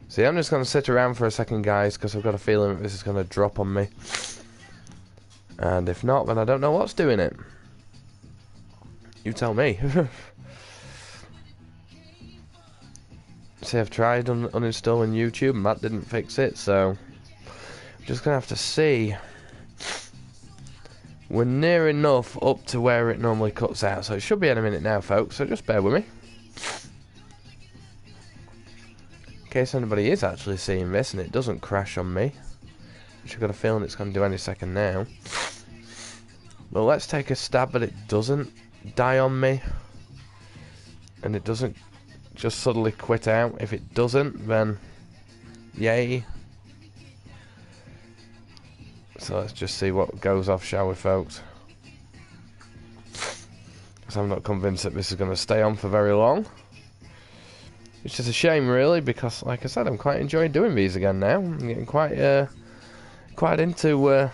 See, I'm just going to sit around for a second, guys, because I've got a feeling that this is going to drop on me. And if not, then I don't know what's doing it. You tell me. See, I've tried uninstalling YouTube, and that didn't fix it, so... I'm just going to have to see. We're near enough up to where it normally cuts out, so it should be any minute now, folks, so just bear with me. In case anybody is actually seeing this and it doesn't crash on me, which I've got a feeling it's going to do any second now. Well, let's take a stab that it doesn't die on me and it doesn't just suddenly quit out. If it doesn't, then yay. So let's just see what goes off, shall we, folks? Because I'm not convinced that this is going to stay on for very long. Which is a shame, really, because, like I said, I'm quite enjoying doing these again now. I'm getting quite into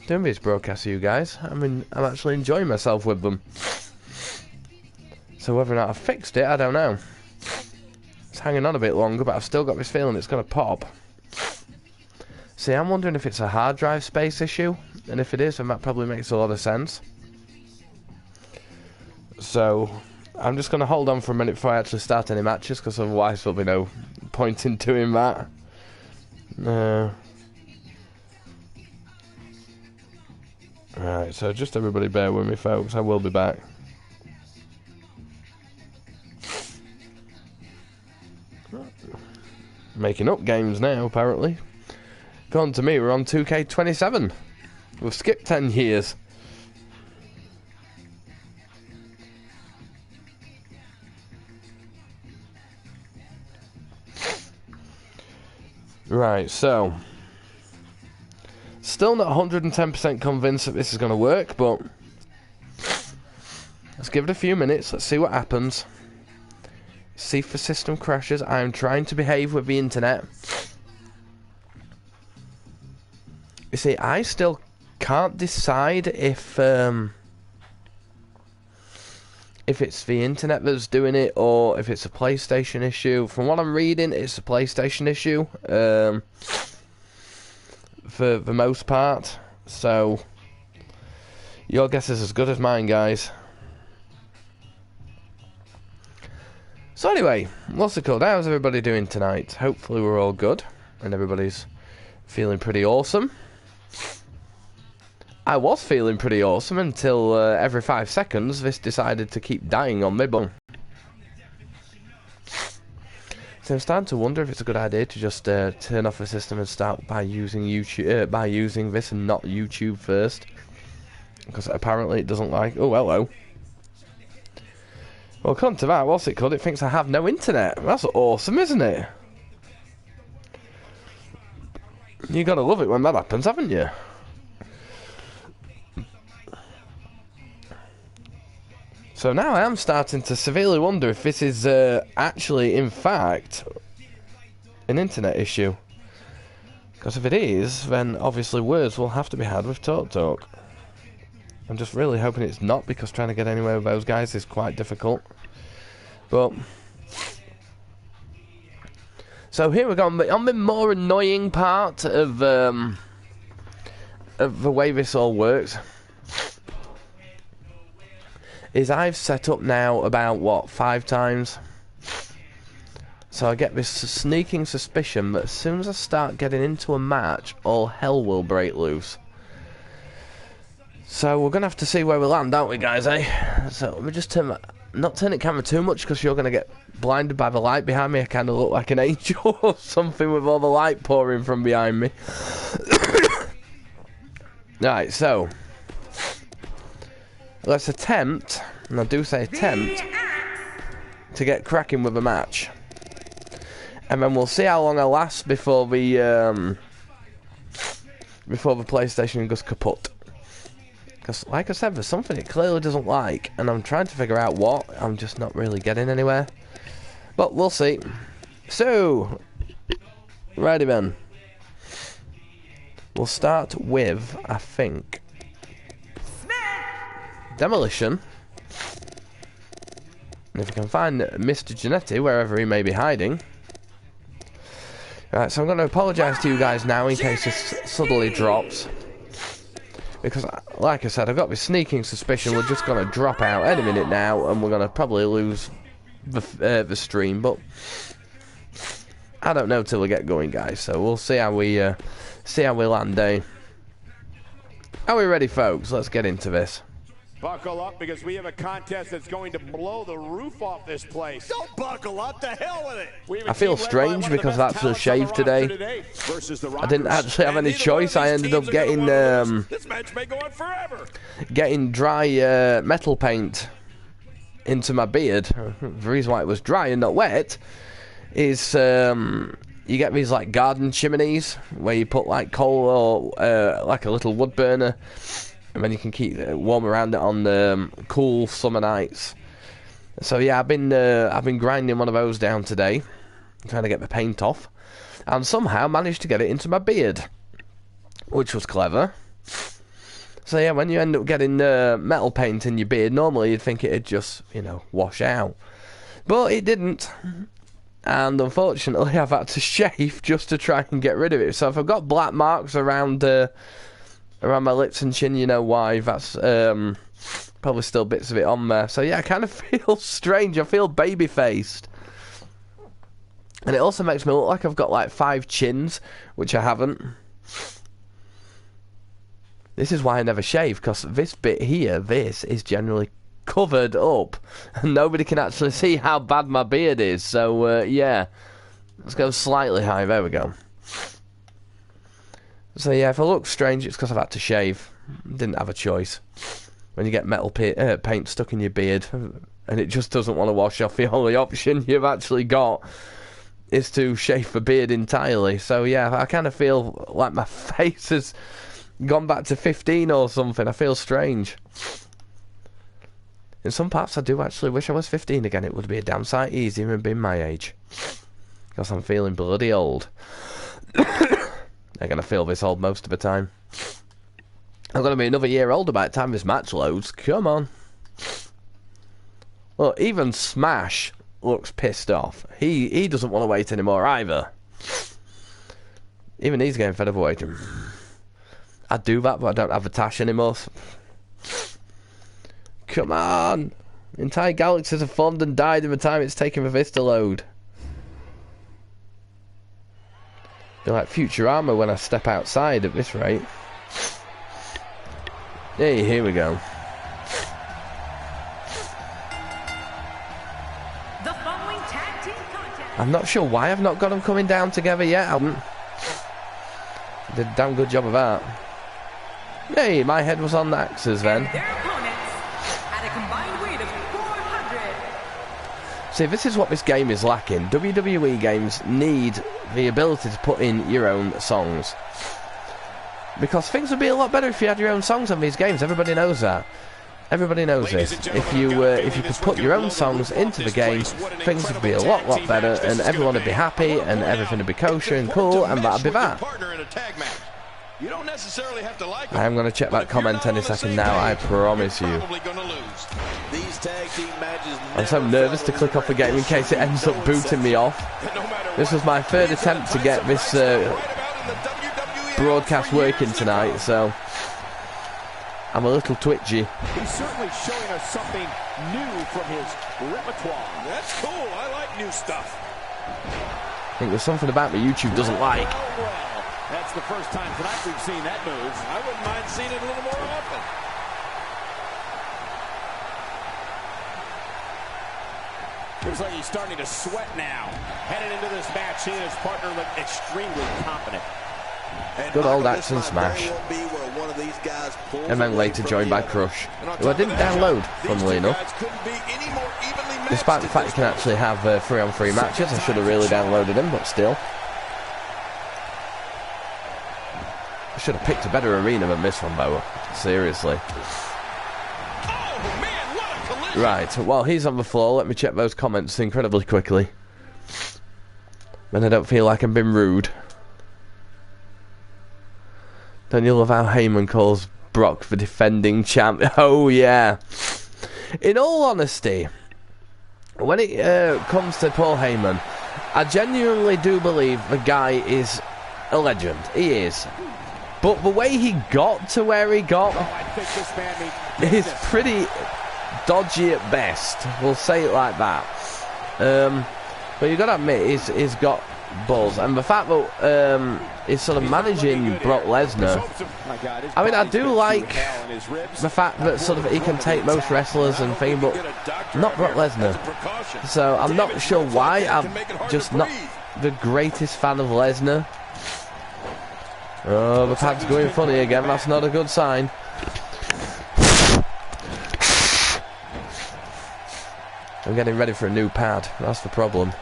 doing these broadcasts for you guys. I mean, I'm actually enjoying myself with them. So whether or not I've fixed it, I don't know. It's hanging on a bit longer, but I've still got this feeling it's going to pop. See, I'm wondering if it's a hard drive space issue, and if it is, then that probably makes a lot of sense. So... I'm just going to hold on for a minute before I actually start any matches, because otherwise there'll be no point in doing that. Right, so just everybody bear with me, folks. I will be back. Making up games now, apparently. According to me, we're on 2K27. We've skipped 10 years. Right, so still not 110% convinced that this is going to work, but let's give it a few minutes, let's see what happens. See if the system crashes. I am trying to behave with the internet. You see, I still can't decide if it's the internet that's doing it or if it's a PlayStation issue. From what I'm reading, it's a PlayStation issue for the most part. So your guess is as good as mine, guys. So anyway, what's it called? How's everybody doing tonight? Hopefully we're all good and everybody's feeling pretty awesome. I was feeling pretty awesome until every 5 seconds this decided to keep dying on me, but so I'm starting to wonder if it's a good idea to just turn off the system and start by using YouTube, by using this and not YouTube first, because apparently it doesn't like. Oh, hello. Well, come to that, what's it called? It thinks I have no internet. That's awesome, isn't it? You gotta love it when that happens, haven't you? So now I am starting to severely wonder if this is actually, in fact, an internet issue. Because if it is, then obviously words will have to be had with Talk. I'm just really hoping it's not, because trying to get anywhere with those guys is quite difficult. But so here we go. On the more annoying part of the way this all works is I've set up now about, what, 5 times? So I get this sneaking suspicion that as soon as I start getting into a match, all hell will break loose. So we're going to have to see where we land, aren't we, guys, eh? So let me just not turn the camera too much, because you're going to get blinded by the light behind me. I kind of look like an angel or something with all the light pouring from behind me. Right, so let's attempt, and I do say attempt, to get cracking with a match. And then we'll see how long I last before the PlayStation goes kaput. Because, like I said, there's something it clearly doesn't like, and I'm trying to figure out what. I'm just not really getting anywhere. But we'll see. So, righty then. We'll start with, I think, Demolition. And if we can find Mr. Genetti wherever he may be hiding. Right, so I'm going to apologise to you guys now in case this suddenly drops. Because, like I said, I've got this sneaking suspicion we're just going to drop out any minute now, and we're going to probably lose the stream, but I don't know till we get going, guys, so we'll see how we land, eh? Are we ready, folks? Let's get into this. Buckle up, because we have a contest that's going to blow the roof off this place. Don't buckle up, to hell with it. I feel strange because I've actually shaved today. I didn't actually have any choice. I ended up getting this match may go on forever. Getting dry metal paint into my beard. The reason why it was dry and not wet is you get these like garden chimneys where you put like coal or like a little wood burner, and then you can keep warm around it on cool summer nights. So yeah, I've been grinding one of those down today, trying to get the paint off, and somehow managed to get it into my beard, which was clever. So yeah, when you end up getting metal paint in your beard, normally you'd think it'd just, you know, wash out, but it didn't. And unfortunately, I've had to shave just to try and get rid of it. So if I've got black marks around my lips and chin, you know why. That's probably still bits of it on there. So yeah, I kind of feel strange. I feel baby-faced. And it also makes me look like I've got like 5 chins, which I haven't. This is why I never shave, because this bit here, this is generally covered up, and nobody can actually see how bad my beard is. So yeah, let's go slightly high. There we go. So yeah, if I look strange, it's because I've had to shave. Didn't have a choice. When you get metal paint stuck in your beard and it just doesn't want to wash off, the only option you've actually got is to shave the beard entirely. So yeah, I kind of feel like my face has gone back to 15 or something. I feel strange. In some parts, I do actually wish I was 15 again. It would be a damn sight easier than being my age. Because I'm feeling bloody old. I'm going to feel this old most of the time. I'm going to be another year older by the time this match loads. Come on. Well, even Smash looks pissed off. He doesn't want to wait anymore either. Even he's getting fed up waiting. I do that, but I don't have a Tash anymore. Come on! Entire galaxies have formed and died in the time it's taken for this to load. They're like Futurama when I step outside at this rate. Hey, here we go. The following tag team contest. I'm not sure why I've not got them coming down together yet. I haven't. Did a damn good job of that. Hey, my head was on Axe's then. See, this is what this game is lacking. WWE games need the ability to put in your own songs. Because things would be a lot better if you had your own songs on these games. Everybody knows that. Everybody knows this. If you could put your own songs into the game, things would be a lot better, and everyone would be happy, and everything would be kosher and cool, and that'd be that. You don't necessarily have to like I am going to check that comment any second now, I promise you. I'm so nervous to click off the game in case it ends up booting me off. This was my third attempt to get this broadcast working tonight, so I'm a little twitchy. He's certainly showing us something new from his repertoire. That's cool. I like new stuff. I think there's something about me YouTube doesn't like. That's the first time tonight we've seen that move. I wouldn't mind seeing it a little more often. Looks like he's starting to sweat now. Headed into this match, he and his partner look extremely confident. Good old action smash. And then later joined by Crush, who I didn't download, funnily enough. Despite the fact you can actually have 3-on-3 matches, I should have really downloaded him, but still. I should have picked a better arena than this one, though. Seriously. Oh, man, what a collision. Right, while he's on the floor, let me check those comments incredibly quickly. Then I don't feel like I'm being rude. Don't you love how Heyman calls Brock the defending champ? Oh, yeah. In all honesty, when it comes to Paul Heyman, I genuinely do believe the guy is a legend. He is. But the way he got to where he got is pretty dodgy at best. We'll say it like that. But you've got to admit, he's got balls. And the fact that he's sort of managing Brock Lesnar, I mean, I do like the fact that sort of he can take most wrestlers and things, but not Brock Lesnar. So I'm not sure why. I'm just not the greatest fan of Lesnar. Oh, the pad's going funny again. That's not a good sign. I'm getting ready for a new pad. That's the problem.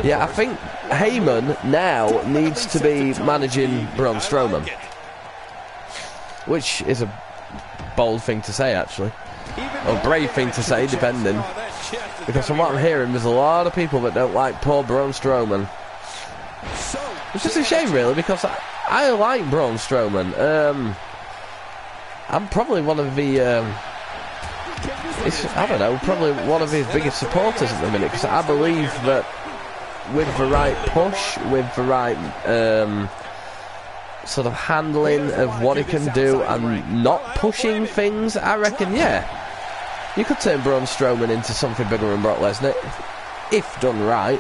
Yeah, I think Heyman now needs to be managing Braun Strowman, which is a bold thing to say, actually, or brave thing to say, depending. Because from what I'm hearing, there's a lot of people that don't like poor Braun Strowman. It's just a shame, really, because I like Braun Strowman. I'm probably one of the, I don't know, probably one of his biggest supporters at the minute, because I believe that with the right push, with the right sort of handling of what he can do and not pushing things, I reckon, yeah, you could turn Braun Strowman into something bigger than Brock Lesnar, if done right.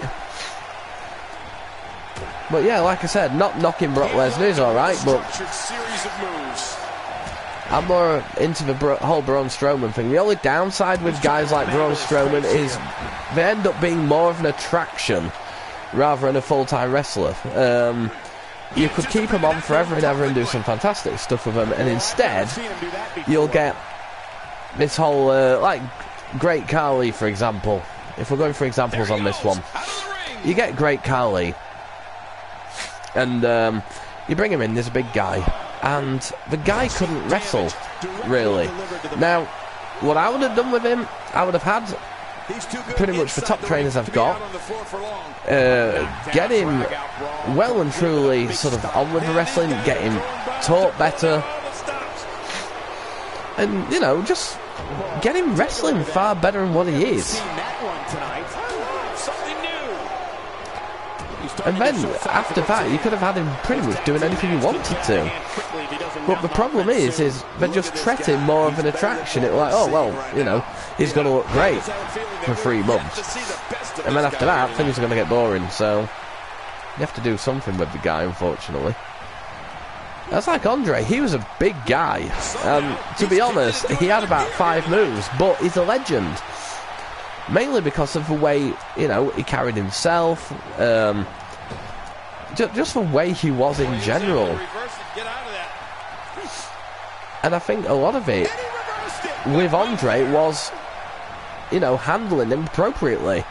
But yeah, like I said, not knocking Brock Lesnar is alright, but I'm more into the whole Braun Strowman thing. The only downside with guys like Braun Strowman is they end up being more of an attraction rather than a full-time wrestler. You could keep him on forever and ever and do some fantastic stuff with him, and instead you'll get this whole like Great Khali, for example. If we're going for examples on this one, you get Great Khali and you bring him in, there's a big guy, and the guy couldn't wrestle, really. Now, what I would have done with him, I would have had pretty much the top trainers I've got, get him well and truly sort of on with the wrestling, get him taught better, and, you know, just get him wrestling far better than what he is. And then, after that, you could have had him pretty much doing anything you wanted to. But the problem is they're just treating more of an attraction. It's like, oh, well, you know, he's going to look great for 3 months. And then after that, things are going to get boring. So, you have to do something with the guy, unfortunately. That's like Andre. He was a big guy. To be honest, he had about 5 moves, but he's a legend. Mainly because of the way, you know, he carried himself, just the way he was in general. And I think a lot of it with Andre was, you know, handling him appropriately.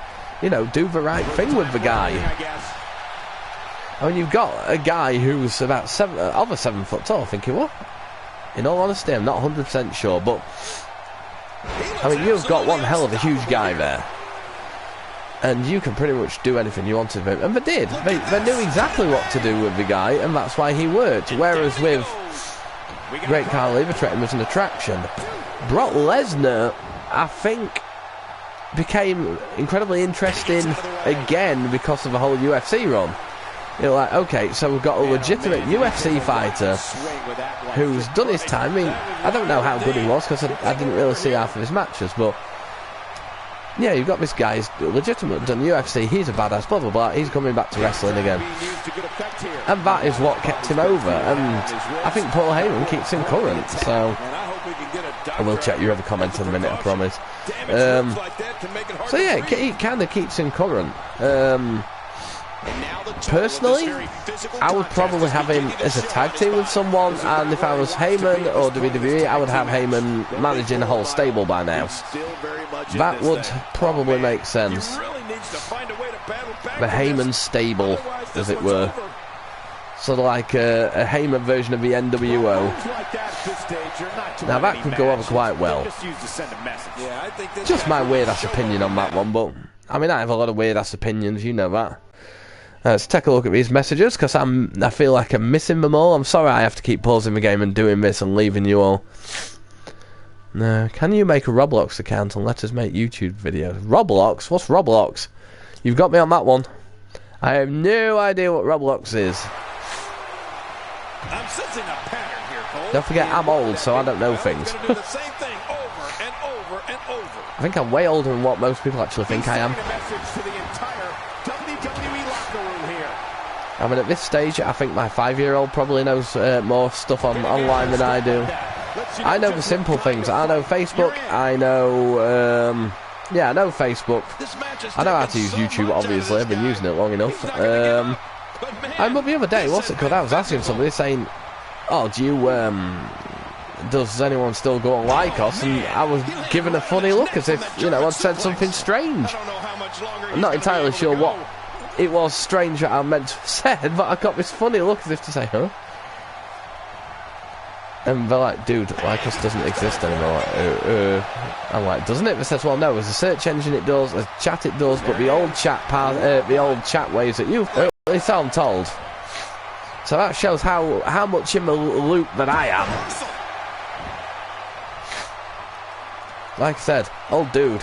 You know, do the right thing with the guy. I mean, you've got a guy who's about over 7 foot tall, I think he was. In all honesty, I'm not 100% sure, but I mean, you've got one hell of a huge guy there. And you can pretty much do anything you wanted with him. And they did. They knew exactly what to do with the guy, and that's why he worked. Whereas with Great Khali, they treated him as an attraction. Brock Lesnar, I think, became incredibly interesting again because of the whole UFC run. You're like, okay, so we've got a legitimate UFC fighter who's done his time. I mean, I don't know how good he was because I didn't really see half of his matches, but yeah, you've got this guy who's legitimate, done UFC, he's a badass, blah blah blah, he's coming back to wrestling again. And that is what kept him over, and I think Paul Heyman keeps him current, so I will check your other comments in a minute, I promise. So yeah, it kind of keeps him current. Personally, I would probably have him as a tag team with someone, and if I was Heyman or WWE, I would have Heyman managing the whole stable by now. That would probably make sense. The Heyman stable, as it were. Sort of like a Heyman version of the NWO. Now that could go over quite well. Just my weird-ass opinion on that one, but I mean, I have a lot of weird-ass opinions, you know that. Let's take a look at these messages, because I feel like I'm missing them all. I'm sorry I have to keep pausing the game and doing this and leaving you all. No, can you make a Roblox account and let us make YouTube videos? Roblox? What's Roblox? You've got me on that one. I have no idea what Roblox is. I'm sensing a pattern here, Cole. Don't forget, I'm old, so I don't know things. Gonna do the same thing over and over and over. I think I'm way older than what most people actually think I am. He's sending a message to the entire WWE locker room here. I mean, at this stage, I think my 5-year-old probably knows more stuff online than I do. I know the simple things. I know Facebook. I know, yeah, I know Facebook. I know how to use YouTube, obviously. I've been using it long enough. But the other day, what's it called? I was asking somebody saying, oh, does anyone still go on Lycos? And I was given a funny look as if, you know, I'd said something strange. I'm not entirely sure what it was strange that I meant to have said, but I got this funny look as if to say, huh? And they're like, dude, Lycos doesn't exist anymore. I'm like, doesn't it? They says, well, no, as a search engine it does, as chat it does, but the old chat ways that you, at least I'm told. So that shows how much in the loop that I am. Like I said, old dude.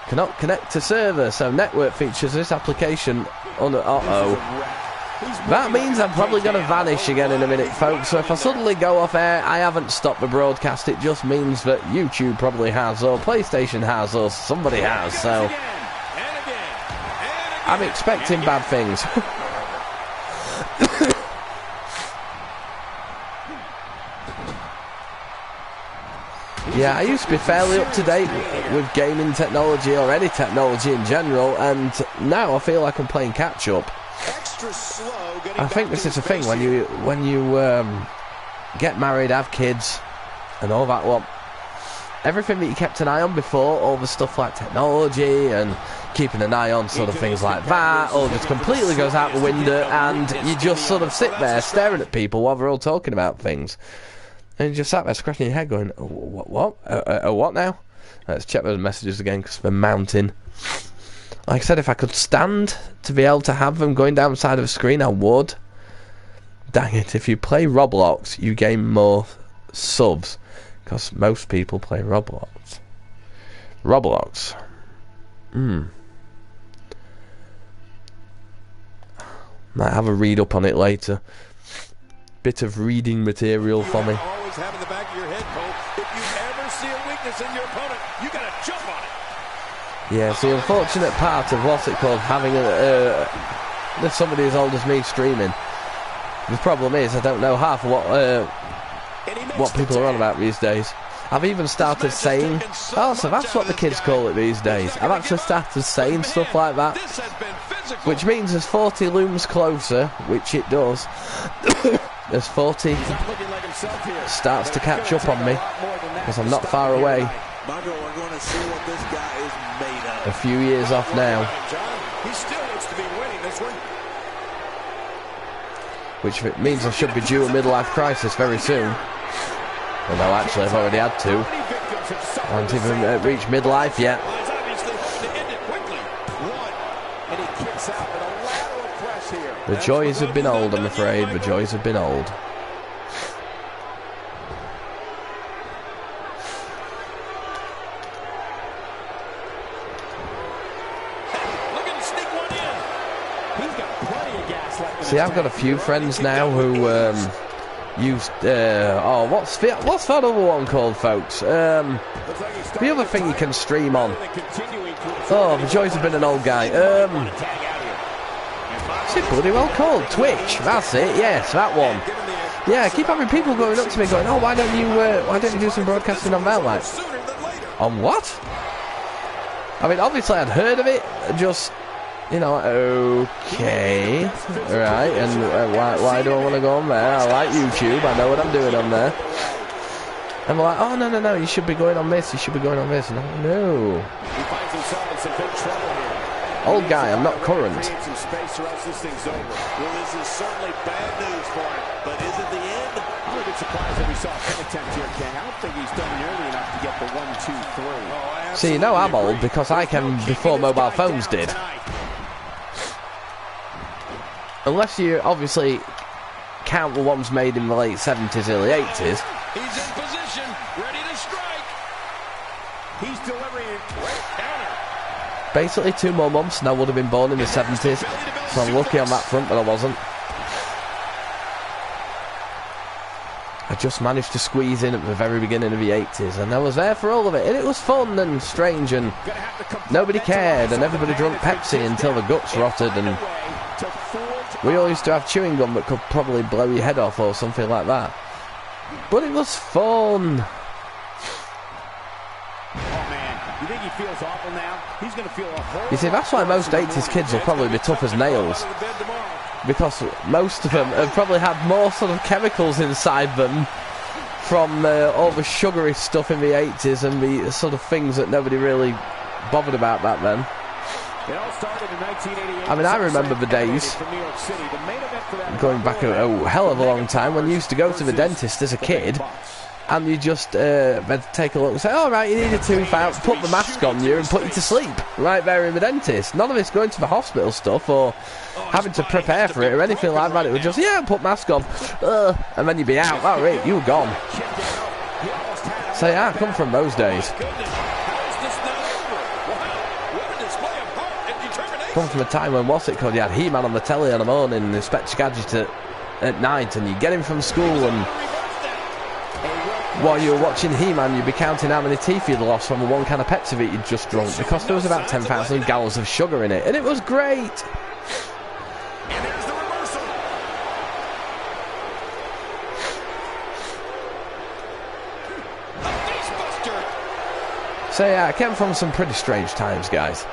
Cannot connect to server, so network features this application on the... That means I'm probably going to vanish again in a minute, folks. So if I suddenly go off air, I haven't stopped the broadcast. It just means that YouTube probably has, or PlayStation has, or somebody has. So I'm expecting bad things. Yeah, I used to be fairly up to date with gaming technology or any technology in general, and now I feel like I'm playing catch up. I think this is the thing when you get married, have kids, and all that. Well, everything that you kept an eye on before, all the stuff like technology and keeping an eye on sort of things like that, all just completely goes out the window, and you just sort of sit there staring at people while they're all talking about things. And you just sat there scratching your head going, what now? Let's check those messages again because they're mounting. Like I said, if I could stand to be able to have them going down the side of the screen, I would. Dang it, if you play Roblox, you gain more subs. Because most people play Roblox. Might have a read up on it later. Bit of reading material for me. Always have in the back of your head, Cole, if you ever see a weakness in your opponent, you gotta jump on it. Yeah, it's the unfortunate part of what's it called, having somebody as old as me streaming. The problem is I don't know half of what people are on about these days. I've even started saying, oh, so that's what the kids call it these days. I've actually started saying stuff like that, which means as 40 looms closer, which it does, as 40 starts to catch up on me, because I'm not far away. A few years off now. He still looks to be winning this one. Which means I should be due a midlife crisis very soon. Although actually I've already had two. I haven't even reached midlife yet. The joys have been old, I'm afraid. The joys have been old. See, I've got a few friends now who use what's that other one called, folks? The other thing you can stream on. Oh, the joys have been an old guy. Is it bloody well called? Twitch. That's it. Yes, that one. Yeah, I keep having people going up to me going, oh, why don't you do some broadcasting on that? Like, on what? I mean, obviously I'd heard of it, just. You know, okay, right, and why do I want to go on there? I like YouTube, I know what I'm doing on there. And we're like, oh, no, you should be going on this, you should be going on this. And I'm like, no. He finds himself in some big trouble here. Old guy, I'm not current. Some space or else this thing's over. Well, this is certainly bad news for him, but is it the end? I'm a bit surprised that we saw an attempt here, King. I don't think he's done nearly enough to get the 1, 2, 3. See, you know I'm old because I came before mobile phones did. Unless you obviously count the ones made in the late 70s, early 80s. He's in position, ready to strike. He's delivering a great counter. Basically 2 more months and I would have been born in the 70s. So I'm lucky on that front, but I wasn't. I just managed to squeeze in at the very beginning of the 80s, and I was there for all of it, and it was fun and strange, and nobody cared, and everybody drank Pepsi until the guts rotted, and we all used to have chewing gum that could probably blow your head off or something like that. But it was fun. You think he feels awful now? He's going to feel a whole. You see, that's why most 80s kids will probably be tough as nails. Because most of them have probably had more sort of chemicals inside them from all the sugary stuff in the 80s and the sort of things that nobody really bothered about back then. It all started in 1988. I mean, I remember the days, going back a hell of a long time, when you used to go to the dentist as a kid, and you just they'd take a look and say, all right, you need a tooth out, put the mask on you and put you to sleep right there in the dentist. None of it's going to the hospital stuff or having to prepare for it or anything like that. It was just, yeah, put mask on, and then you'd be out. All right, you were gone. So yeah, I come from those days. Come from a time when, what's it called, you had He-Man on the telly in the morning and Inspector Gadget at night, and you get him from school, and while you were watching He-Man, you'd be counting how many teeth you'd lost from the one can of Pepsi that you'd just drunk, because there was about 10,000 gallons of sugar in it, and it was great. So yeah, I came from some pretty strange times, guys.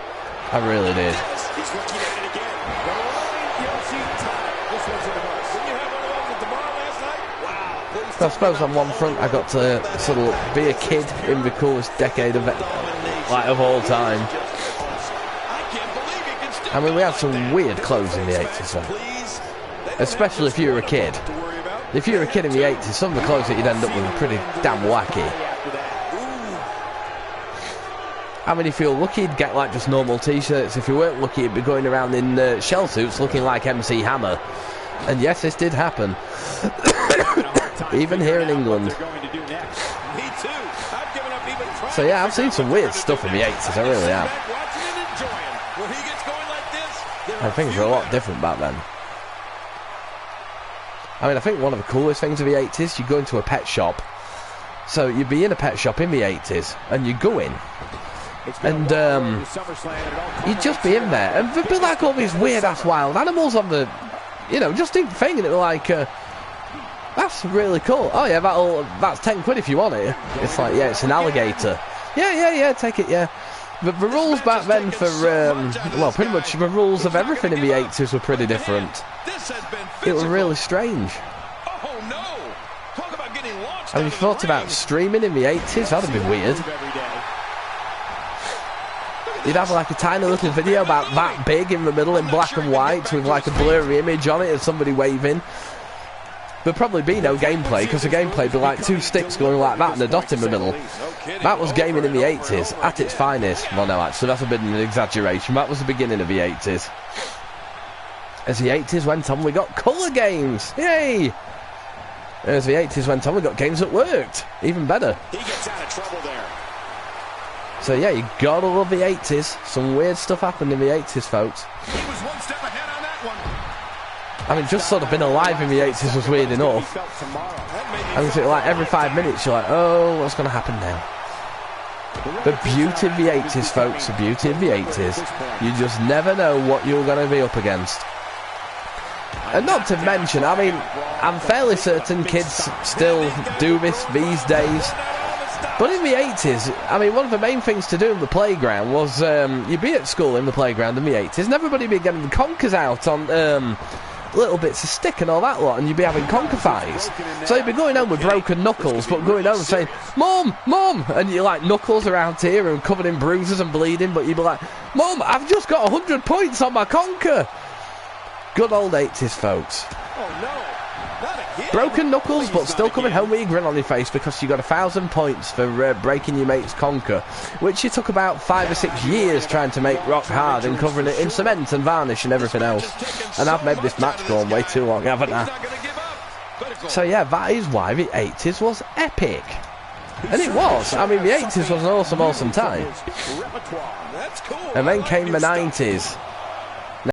I really did. He's looking at it again. The line, Yoshi, time. This one's in the bus. Didn't you have one of those at the bar last night? Wow. I suppose on one front I got to sort of be a kid in the coolest decade of all time. I mean, we had some weird clothes in the 80s though. Especially if you were a kid. If you were a kid in the 80s, some of the clothes that you'd end up with were pretty damn wacky. I mean, if you're lucky, you'd get like just normal t-shirts. If you weren't lucky, you'd be going around in shell suits looking like MC Hammer. And yes, this did happen. Even here in England. So yeah, I've seen some weird stuff in the 80s, I really have. And things were a lot different back then. I mean, I think one of the coolest things of the 80s, you go into a pet shop. So you'd be in a pet shop in the 80s, and you go in. And you'd just be in there, and there'd be like all these weird-ass wild animals on the, you know, just in thing, and it was like, that's really cool. Oh yeah, that's 10 quid if you want it. It's like, yeah, it's an alligator. Yeah, take it, yeah. But the rules back then for, well, pretty much the rules of everything in the 80s were pretty different. It was really strange. I mean, you thought about streaming in the 80s, that'd be weird. You'd have like a tiny little video about that big in the middle in black and white with like a blurry image on it and somebody waving. There'd probably be no gameplay, because the gameplay would be like 2 sticks going like that and a dot in the middle. That was gaming in the 80s at its finest. Well, no, actually, that's a bit of an exaggeration. That was the beginning of the 80s. As the 80s went on, we got colour games. Yay! As the 80s went on, we got games that worked. Even better. He gets out of trouble there. So yeah, you gotta love the 80s. Some weird stuff happened in the 80s, folks. He was one step ahead on that one. I mean, just sort of being alive in the 80s was weird enough. I mean, so like every 5 minutes you're like, oh, what's going to happen now? The beauty of the 80s, folks, the beauty of the 80s. You just never know what you're going to be up against. And not to mention, I mean, I'm fairly certain kids still do this these days. But in the 80s, I mean, one of the main things to do in the playground was you'd be at school in the playground in the 80s, and everybody would be getting the conkers out on little bits of stick and all that lot, and you'd be having conker fights. So you'd be going home with broken knuckles, but going home and saying, Mum, Mum! And you're like, knuckles around here and covered in bruises and bleeding, but you'd be like, Mum, I've just got 100 points on my conker! Good old 80s, folks. Oh, no. Broken knuckles, but still coming home with a grin on your face because you got 1,000 points for breaking your mate's conker, which you took about 5 or 6 years trying to make rock hard and covering it in cement and varnish and everything else. And I've made this match go on way too long, haven't I? So yeah, that is why the 80s was epic. And it was. I mean, the 80s was an awesome, awesome time. That's cool. And then came the 90s.